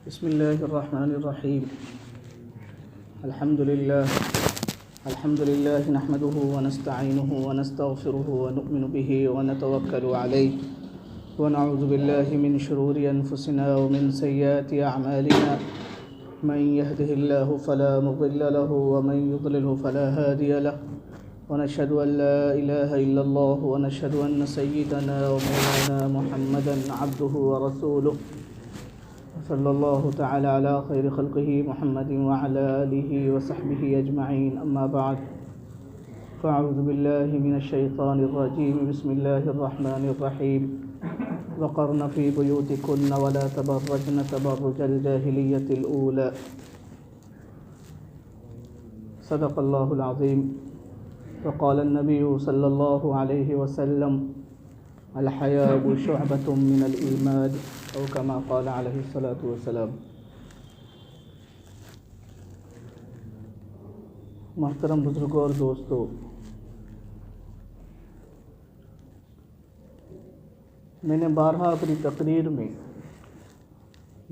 بسم الله الرحمن الرحيم. الحمد لله نحمده ونستعينه ونستغفره ونؤمن به ونتوكل عليه ونعوذ بالله من شرور أنفسنا ومن سيئات أعمالنا. من يهده الله فلا مضل له ومن يضلله فلا هادي له، ونشهد أن لا إله إلا الله ونشهد أن سيدنا ومولانا محمدا عبده ورسوله صلی اللہ تعالی علی خیر خلقہ محمد وعلی آلہ وصحبہ اجمعین. اما بعد فاعوذ باللہ من الشیطان الرجیم. بسم اللہ الرحمن الرحیم. وقرن فی بیوتکن ولا تبرجن تبرج الجاہلیۃ الاولی. صدق اللہ العظیم. وقال النبی صلی اللہ علیہ وسلم الحیاء شعبۃ من الایمان او کما قال علیہ الصلاۃ والسلام. محترم بزرگوں اور دوستو، میں نے بارہا اپنی تقریر میں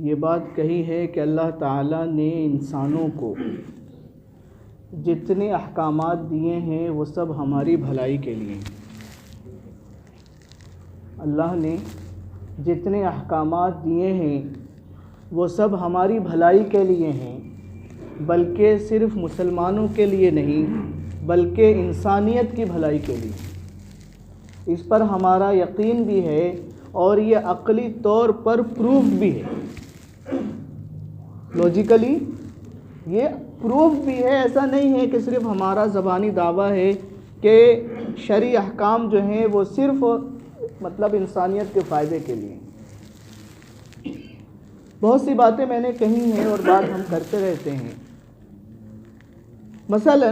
یہ بات کہی ہے کہ اللہ تعالیٰ نے انسانوں کو جتنے احکامات دیے ہیں وہ سب ہماری بھلائی کے لیے ہیں. اللہ نے جتنے احکامات دیے ہیں وہ سب ہماری بھلائی کے لیے ہیں، بلکہ صرف مسلمانوں کے لیے نہیں بلکہ انسانیت کی بھلائی کے لیے. اس پر ہمارا یقین بھی ہے اور یہ عقلی طور پر پروف بھی ہے، لاجیکلی یہ پروف بھی ہے. ایسا نہیں ہے کہ صرف ہمارا زبانی دعویٰ ہے کہ شرعی احکام جو ہیں وہ صرف انسانیت کے فائدے کے لیے. بہت سی باتیں میں نے کہی ہیں اور بات ہم کرتے رہتے ہیں. مثلا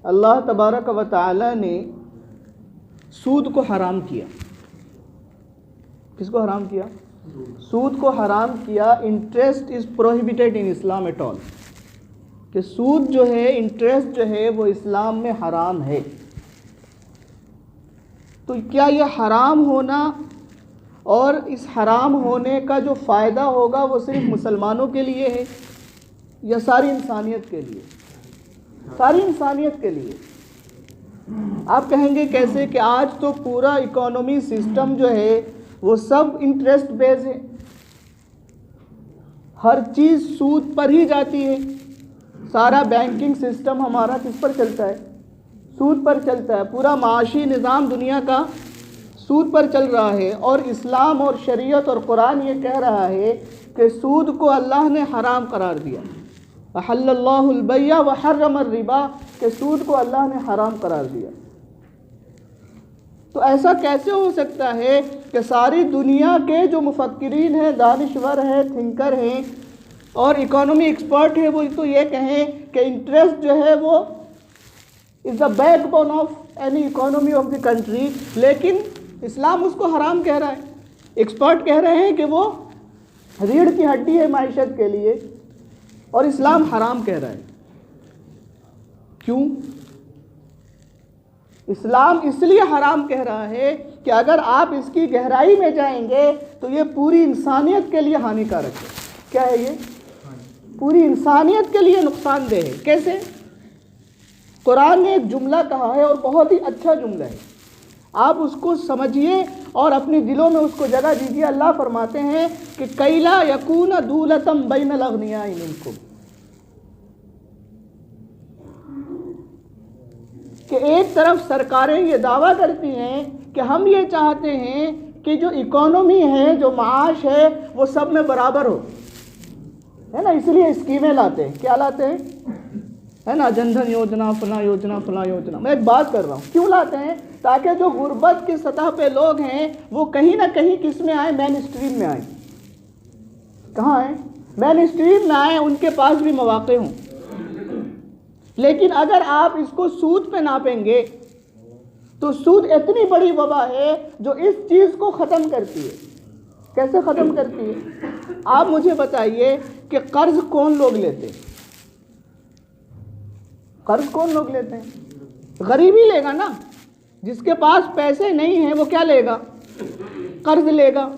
اللہ تبارک و تعالی نے سود کو حرام کیا. کس کو حرام کیا؟ سود کو حرام کیا. Interest is prohibited in Islam at all. کہ سود جو ہے، انٹرسٹ جو ہے وہ اسلام میں حرام ہے. تو کیا یہ حرام ہونا اور اس حرام ہونے کا جو فائدہ ہوگا وہ صرف مسلمانوں کے لیے ہے یا ساری انسانیت کے لیے؟ ساری انسانیت کے لیے. آپ کہیں گے کیسے؟ کہ آج تو پورا اکانومی سسٹم جو ہے وہ سب انٹرسٹ بیس ہے. ہر چیز سود پر ہی جاتی ہے. سارا بینکنگ سسٹم ہمارا کس پر چلتا ہے؟ سود پر چلتا ہے. پورا معاشی نظام دنیا کا سود پر چل رہا ہے. اور اسلام اور شریعت اور قرآن یہ کہہ رہا ہے کہ سود کو اللہ نے حرام قرار دیا. احل اللہ البیع وحرم الربا، کہ سود کو اللہ نے حرام قرار دیا. تو ایسا کیسے ہو سکتا ہے کہ ساری دنیا کے جو مفکرین ہیں، دانشور ہیں، تھنکر ہیں اور اکانومی ایکسپرٹ ہیں، وہ تو یہ کہیں کہ انٹرسٹ جو ہے وہ is the back bone of any economy of the country, لیکن اسلام اس کو حرام کہہ رہا ہے. ایکسپرٹ کہہ رہے ہیں کہ وہ ریڑھ کی ہڈی ہے معیشت کے لیے، اور اسلام حرام کہہ رہا ہے. کیوں؟ اسلام اس لیے حرام کہہ رہا ہے کہ اگر آپ اس کی گہرائی میں جائیں گے تو یہ پوری انسانیت کے لیے ہانیکارک ہے. کیا ہے یہ؟ پوری انسانیت کے لیے نقصان دہ ہے. کیسے؟ قرآن نے ایک جملہ کہا ہے اور بہت ہی اچھا جملہ ہے. آپ اس کو سمجھیے اور اپنے دلوں میں اس کو جگہ دیجیے. اللہ فرماتے ہیں کہ کیلا یکون دولتم بین الاغنیاء منکم، کہ ایک طرف سرکاریں یہ دعویٰ کرتی ہیں کہ ہم یہ چاہتے ہیں کہ جو اکانومی ہے، جو معاش ہے، وہ سب میں برابر ہو، ہے نا. اس لیے اسکیمیں لاتے ہیں. کیا لاتے ہیں؟ ہے نا، جن دھن یوجنا، فلاں یوجنا، فلاں یوجنا. میں ایک بات کر رہا ہوں، کیوں لاتے ہیں؟ تاکہ جو غربت کی سطح پہ لوگ ہیں وہ کہیں نہ کہیں کس میں آئیں؟ مین اسٹریم میں آئیں. کہاں آئیں؟ مین اسٹریم میں آئیں، ان کے پاس بھی مواقع ہوں. لیکن اگر آپ اس کو سود پہ ناپیں گے تو سود اتنی بڑی وبا ہے جو اس چیز کو ختم کرتی ہے. کیسے ختم کرتی ہے؟ آپ مجھے بتائیے کہ قرض کون لوگ لیتے ہیں؟ قرض کون لوگ لیتے ہیں؟ غریب ہی لے گا نا. جس کے پاس پیسے نہیں ہیں وہ کیا لے گا؟ قرض لے گا.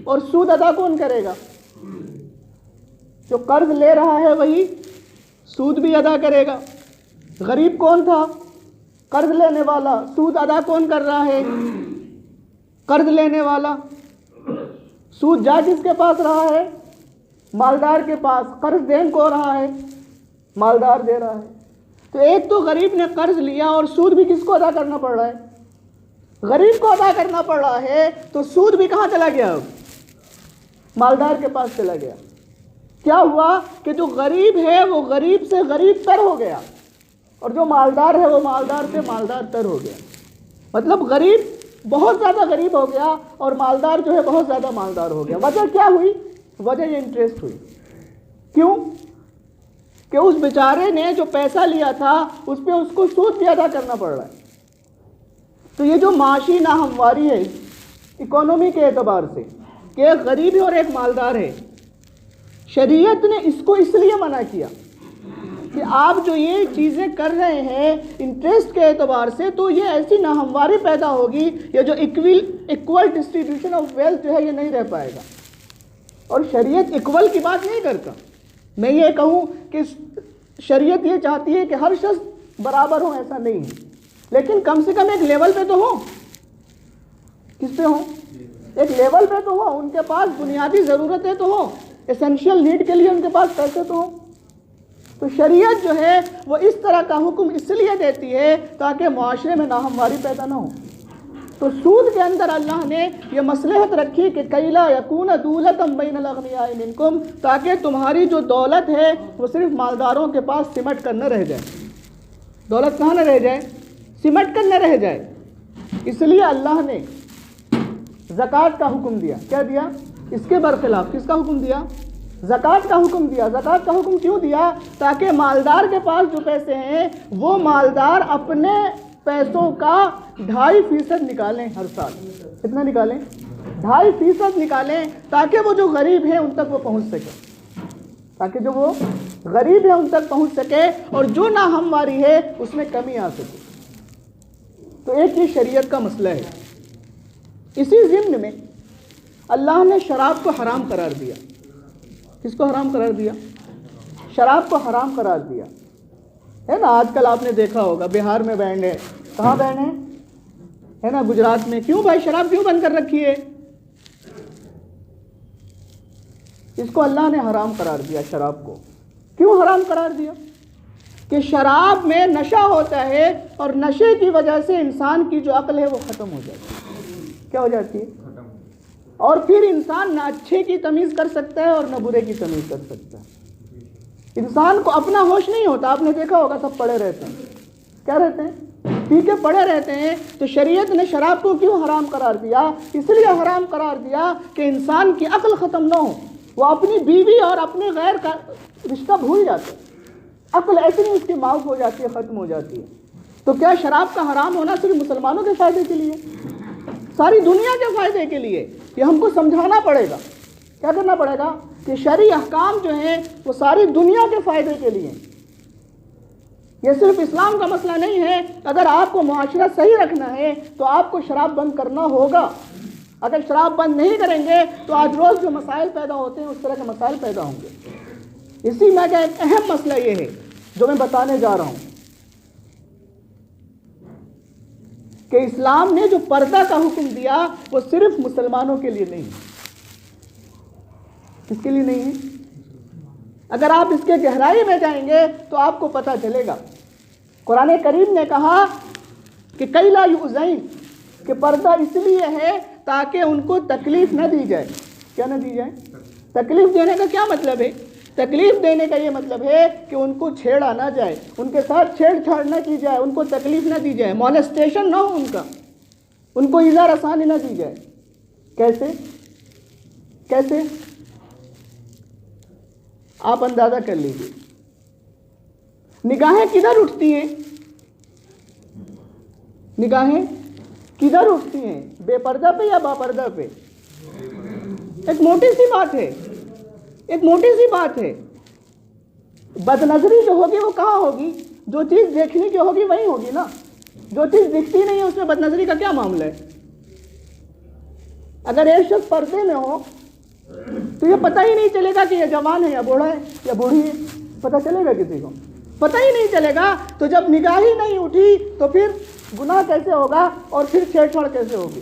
اور سود ادا کون کرے گا؟ جو قرض لے رہا ہے وہی سود بھی ادا کرے گا۔ غریب کون تھا؟ قرض لینے والا۔ سود ادا کون کر رہا ہے؟ قرض لینے والا۔ سود جا کس کے پاس رہا ہے؟ مالدار کے پاس۔ قرض دین کو رہا ہے؟ مالدار دے رہا ہے۔ تو ایک تو غریب نے قرض لیا اور سود بھی کس کو ادا کرنا پڑ رہا ہے؟ غریب کو ادا کرنا پڑ رہا ہے، تو سود بھی کہاں چلا گیا؟ اب مالدار کے پاس چلا گیا۔ کیا ہوا کہ جو غریب ہے وہ غریب سے غریب تر ہو گیا، اور جو مالدار ہے وہ مالدار سے مالدار تر ہو گیا۔ مطلب غریب بہت زیادہ غریب ہو گیا اور مالدار جو ہے بہت زیادہ مالدار ہو گیا۔ وجہ کیا ہوئی؟ وجہ یہ انٹرسٹ ہوئی۔ کیوں؟ کہ اس بیچارے نے جو پیسہ لیا تھا اس پہ اس کو سود بھی ادا کرنا پڑ رہا ہے۔ تو یہ جو معاشی ناہمواری ہے اکانومی کے اعتبار سے کہ ایک غریب ہے اور ایک مالدار ہے، شریعت نے اس کو اس لیے منع کیا کہ آپ جو یہ چیزیں کر رہے ہیں انٹرسٹ کے اعتبار سے، تو یہ ایسی ناہمواری پیدا ہوگی، یہ جو ایکول ڈسٹریبیوشن آف ویلتھ جو ہے یہ نہیں رہ پائے گا۔ اور شریعت ایکول کی بات نہیں کرتا۔ میں یہ کہوں کہ شریعت یہ چاہتی ہے کہ ہر شخص برابر ہو، ایسا نہیں ہے، لیکن کم سے کم ایک لیول پہ تو ہو۔ کس پہ ہو؟ ایک لیول پہ تو ہو، ان کے پاس بنیادی ضرورتیں تو ہو، ایسینشیل نیڈ کے لیے ان کے پاس پیسے تو ہو۔ تو شریعت جو ہے وہ اس طرح کا حکم اس لیے دیتی ہے تاکہ معاشرے میں ناہمواری پیدا نہ ہو۔ تو سود کے اندر اللہ نے یہ مصلحت رکھی کہ کَیْ لَا یَکُونَ دُولَةً بَیْنَ الْأَغْنِیَاءِ مِنْکُمْ، تاکہ تمہاری جو دولت ہے وہ صرف مالداروں کے پاس سمٹ کر نہ رہ جائے۔ دولت کہاں نہ رہ جائے؟ سمٹ کر نہ رہ جائے۔ اس لیے اللہ نے زکوٰۃ کا حکم دیا۔ کیا دیا؟ اس کے برخلاف کس کا حکم دیا؟ زکوٰۃ کا حکم دیا۔ زکوٰۃ کا حکم کیوں دیا؟ تاکہ مالدار کے پاس جو پیسے ہیں وہ مالدار اپنے پیسوں کا 2.5% نکالیں ہر سال۔ کتنا نکالیں؟ 2.5% نکالیں، تاکہ وہ جو غریب ہیں ان تک وہ پہنچ سکے، تاکہ جو وہ غریب ہیں ان تک پہنچ سکے اور جو ناہمواری ہے اس میں کمی آ سکے۔ تو ایک یہ شریعت کا مسئلہ ہے۔ اسی ضمن میں اللہ نے شراب کو حرام قرار دیا۔ کس کو حرام قرار دیا؟ شراب کو حرام قرار دیا ہے نا۔ آج کل آپ نے دیکھا ہوگا بہار میں بینڈ ہے، کہاں بینڈ ہے نا، گجرات میں۔ کیوں بھائی شراب کیوں بند کر رکھی ہے؟ اس کو اللہ نے حرام قرار دیا۔ شراب کو کیوں حرام قرار دیا؟ کہ شراب میں نشہ ہوتا ہے اور نشے کی وجہ سے انسان کی جو عقل ہے وہ ختم ہو جاتی ہے۔ کیا ہو جاتی ہے؟ اور پھر انسان نہ اچھے کی تمیز کر سکتا ہے اور نہ برے کی تمیز کر سکتا ہے۔ انسان کو اپنا ہوش نہیں ہوتا۔ آپ نے دیکھا ہوگا سب پڑے رہتے ہیں، کیا رہتے ہیں؟ پی کے پڑے رہتے ہیں۔ تو شریعت نے شراب کو کیوں حرام قرار دیا؟ اس لیے حرام قرار دیا کہ انسان کی عقل ختم نہ ہو، وہ اپنی بیوی اور اپنے غیر کا رشتہ بھول جاتا ہے، عقل ایسے نہیں اس کی معاف ہو جاتی ہے، ختم ہو جاتی ہے۔ تو کیا شراب کا حرام ہونا صرف مسلمانوں کے فائدے کے لیے؟ ساری دنیا کے فائدے کے لیے۔ یہ ہم کو سمجھانا پڑے گا۔ کیا کرنا پڑے گا؟ کہ شرعی احکام جو ہیں وہ ساری دنیا کے فائدے کے لیے۔ یہ صرف اسلام کا مسئلہ نہیں ہے۔ اگر آپ کو معاشرہ صحیح رکھنا ہے تو آپ کو شراب بند کرنا ہوگا۔ اگر شراب بند نہیں کریں گے تو آج روز جو مسائل پیدا ہوتے ہیں اس طرح کے مسائل پیدا ہوں گے۔ اسی میں کا ایک اہم مسئلہ یہ ہے جو میں بتانے جا رہا ہوں کہ اسلام نے جو پردہ کا حکم دیا وہ صرف مسلمانوں کے لیے نہیں ہے۔ کس کے لیے نہیں ہے؟ اگر آپ اس کے گہرائی میں جائیں گے تو آپ کو پتہ چلے گا۔ قرآن کریم نے کہا کہ کَیْ لَا یُؤْذَیْنَ، کہ پردہ اس لیے ہے تاکہ ان کو تکلیف نہ دی جائے۔ کیا نہ دی جائے؟ تکلیف دینے کا کیا مطلب ہے؟ تکلیف دینے کا یہ مطلب ہے کہ ان کو چھیڑا نہ جائے، ان کے ساتھ چھیڑ چھاڑ نہ کی جائے، ان کو تکلیف نہ دی جائے، مولسٹیشن نہ ہو ان کا، ان کو ایذا رسانی نہ دی جائے۔ کیسے؟ کیسے؟ آپ اندازہ کر لیجیے۔ نگاہیں کدھر اٹھتی ہیں؟ نگاہیں کدھر اٹھتی ہیں؟ بے پردہ پہ یا با پردہ پہ؟ ایک موٹی سی بات ہے، ایک موٹی سی بات ہے۔ بد نظری جو ہوگی وہ کہاں ہوگی؟ جو چیز دیکھنے کی ہوگی وہی ہوگی نا۔ جو چیز دکھتی نہیں ہے اس میں بد نظری کا کیا معاملہ ہے؟ اگر ایک شخص پردے میں ہو تو یہ پتہ ہی نہیں چلے گا کہ یہ جوان ہے یا بوڑھا ہے یا بوڑھی ہے، پتہ چلے گا کسی کو؟ پتہ ہی نہیں چلے گا۔ تو جب نگاہ ہی نہیں اٹھی تو پھر گناہ کیسے ہوگا اور پھر چھیڑ چھاڑ کیسے ہوگی؟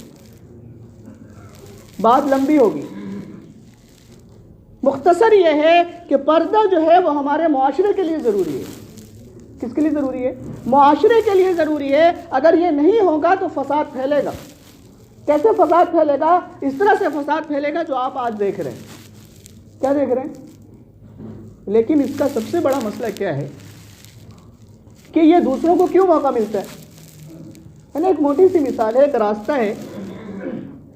بات لمبی ہوگی۔ مختصر یہ ہے کہ پردہ جو ہے وہ ہمارے معاشرے کے لیے ضروری ہے۔ کس کے لیے ضروری ہے؟ معاشرے کے لیے ضروری ہے۔ اگر یہ نہیں ہوگا تو فساد پھیلے گا۔ کیسے فساد پھیلے گا؟ اس طرح سے فساد پھیلے گا جو آپ آج دیکھ رہے ہیں۔ کیا دیکھ رہے ہیں؟ لیکن اس کا سب سے بڑا مسئلہ کیا ہے کہ یہ دوسروں کو کیوں موقع ملتا ہے نا؟ ایک موٹی سی مثال ہے، ایک راستہ ہے،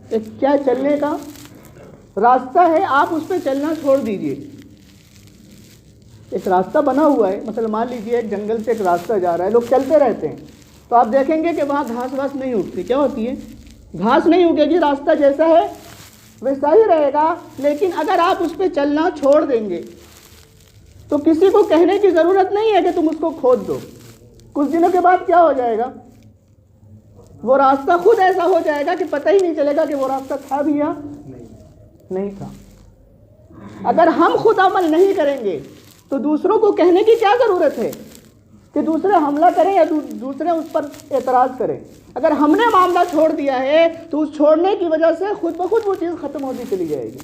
ایک کیا چلنے کا راستہ ہے، آپ اس پہ چلنا چھوڑ دیجئے۔ ایک راستہ بنا ہوا ہے، مثلا مان لیجئے ایک جنگل سے ایک راستہ جا رہا ہے، لوگ چلتے رہتے ہیں، تو آپ دیکھیں گے کہ وہاں گھاس واس نہیں اگتی۔ کیا ہوتی ہے؟ گھاس نہیں اگے گی، راستہ جیسا ہے ویسا ہی رہے گا۔ لیکن اگر آپ اس پہ چلنا چھوڑ دیں گے تو کسی کو کہنے کی ضرورت نہیں ہے کہ تم اس کو کھود دو۔ کچھ دنوں کے بعد کیا ہو جائے گا؟ وہ راستہ خود ایسا ہو جائے گا کہ پتہ ہی نہیں چلے گا کہ وہ راستہ تھا بھی یا نہیں تھا۔ اگر ہم خود عمل نہیں کریں گے تو دوسروں کو کہنے کی کیا ضرورت ہے کہ دوسرے حملہ کریں یا دوسرے اس پر اعتراض کریں؟ اگر ہم نے معاملہ چھوڑ دیا ہے تو اس چھوڑنے کی وجہ سے خود بخود وہ چیز ختم ہوتی چلی جائے گی۔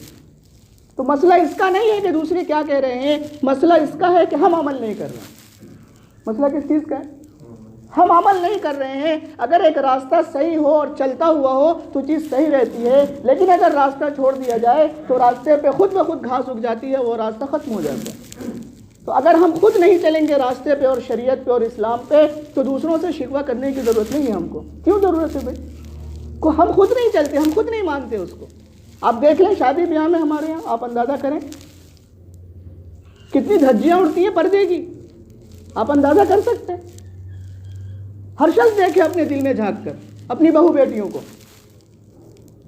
تو مسئلہ اس کا نہیں ہے کہ دوسرے کیا کہہ رہے ہیں، مسئلہ اس کا ہے کہ ہم عمل نہیں کر رہے۔ مسئلہ کس چیز کا ہے؟ ہم عمل نہیں کر رہے ہیں۔ اگر ایک راستہ صحیح ہو اور چلتا ہوا ہو تو چیز صحیح رہتی ہے، لیکن اگر راستہ چھوڑ دیا جائے تو راستے پہ خود بخود گھاس اگ جاتی ہے، وہ راستہ ختم ہو جاتا ہے۔ تو اگر ہم خود نہیں چلیں گے راستے پہ اور شریعت پہ اور اسلام پہ تو دوسروں سے شکوہ کرنے کی ضرورت نہیں ہے ہم کو۔ کیوں ضرورت ہے بھائی؟ کو ہم خود نہیں چلتے، ہم خود نہیں مانتے اس کو۔ آپ دیکھ لیں شادی بیاہ میں ہمارے یہاں، آپ اندازہ کریں کتنی دھجیاں اڑتی ہیں پردے کی، آپ اندازہ کر سکتے ہیں؟ ہر شخص دیکھے اپنے دل میں جھانک کر اپنی بہو بیٹیوں کو،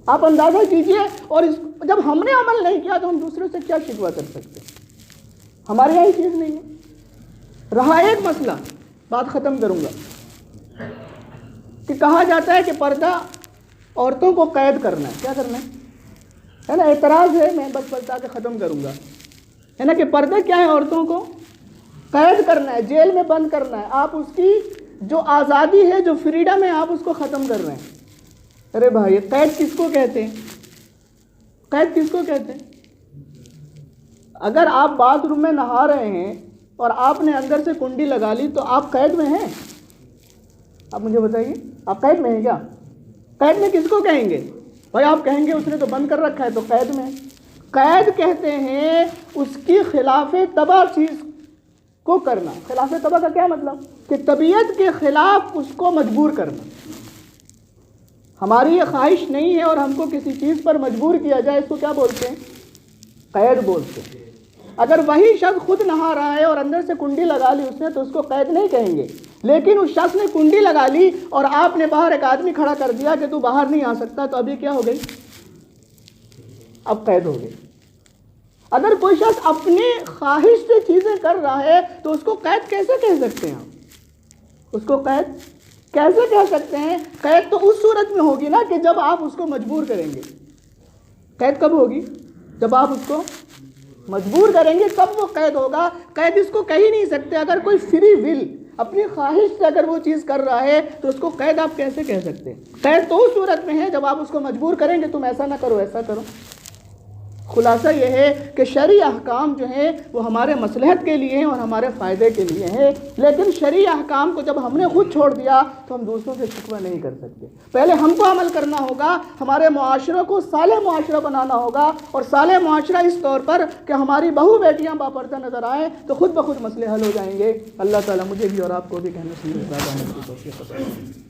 آپ اندازہ کیجئے۔ اور جب ہم نے عمل نہیں کیا تو ہم دوسروں سے کیا شکوہ کر سکتے ہیں؟ ہمارے یہاں یہ چیز نہیں ہے۔ رہا ایک مسئلہ، بات ختم کروں گا، کہ کہا جاتا ہے کہ پردہ عورتوں کو قید کرنا ہے۔ کیا کرنا ہے نا؟ اعتراض ہے، میں بس بتا کے ختم کروں گا، ہے نا، کہ پردہ کیا ہے؟ عورتوں کو قید کرنا ہے، جیل میں بند کرنا ہے۔ آپ اس کی جو آزادی ہے، جو فریڈم ہے، آپ اس کو ختم کر رہے ہیں۔ ارے بھائی، قید کس کو کہتے ہیں؟ قید کس کو کہتے ہیں؟ اگر آپ باتھ روم میں نہا رہے ہیں اور آپ نے اندر سے کنڈی لگا لی تو آپ قید میں ہیں؟ آپ مجھے بتائیے، آپ قید میں ہیں کیا؟ قید میں کس کو کہیں گے بھائی؟ آپ کہیں گے اس نے تو بند کر رکھا ہے تو قید میں۔ قید کہتے ہیں اس کی خلاف طبع چیز کو کرنا۔ خلاف طبع کا کیا مطلب؟ کہ طبیعت کے خلاف اس کو مجبور کرنا۔ ہماری یہ خواہش نہیں ہے اور ہم کو کسی چیز پر مجبور کیا جائے، اس کو کیا بولتے ہیں؟ قید بولتے ہیں۔ اگر وہی شخص خود نہا رہا ہے اور اندر سے کنڈی لگا لی اس نے تو اس کو قید نہیں کہیں گے، لیکن اس شخص نے کنڈی لگا لی اور آپ نے باہر ایک آدمی کھڑا کر دیا کہ تو باہر نہیں آ سکتا، تو ابھی کیا ہو گئی؟ اب قید ہو گئی۔ اگر کوئی شخص اپنی خواہش سے چیزیں کر رہا ہے تو اس کو قید کیسے کہہ سکتے ہیں آپ؟ اس کو قید کیسے کہہ سکتے ہیں؟ قید تو اس صورت میں ہوگی نا کہ جب آپ اس کو مجبور کریں گے۔ قید کب ہوگی؟ جب آپ اس کو مجبور کریں گے تب وہ قید ہوگا۔ قید اس کو کہہ ہی نہیں سکتے۔ اگر کوئی فری ول اپنی خواہش سے اگر وہ چیز کر رہا ہے تو اس کو قید آپ کیسے کہہ سکتے ہیں؟ قید تو اس صورت میں ہے جب آپ اس کو مجبور کریں گے تم ایسا نہ کرو، ایسا کرو۔ خلاصہ یہ ہے کہ شرعی احکام جو ہیں وہ ہمارے مصلحت کے لیے ہیں اور ہمارے فائدے کے لیے ہیں، لیکن شرعی احکام کو جب ہم نے خود چھوڑ دیا تو ہم دوسروں سے شکوہ نہیں کر سکتے۔ پہلے ہم کو عمل کرنا ہوگا، ہمارے معاشروں کو صالح معاشرہ بنانا ہوگا، اور صالح معاشرہ اس طور پر کہ ہماری بہو بیٹیاں باپردہ نظر آئیں تو خود بخود مسئلے حل ہو جائیں گے۔ اللہ تعالیٰ مجھے بھی اور آپ کو بھی کہنے سے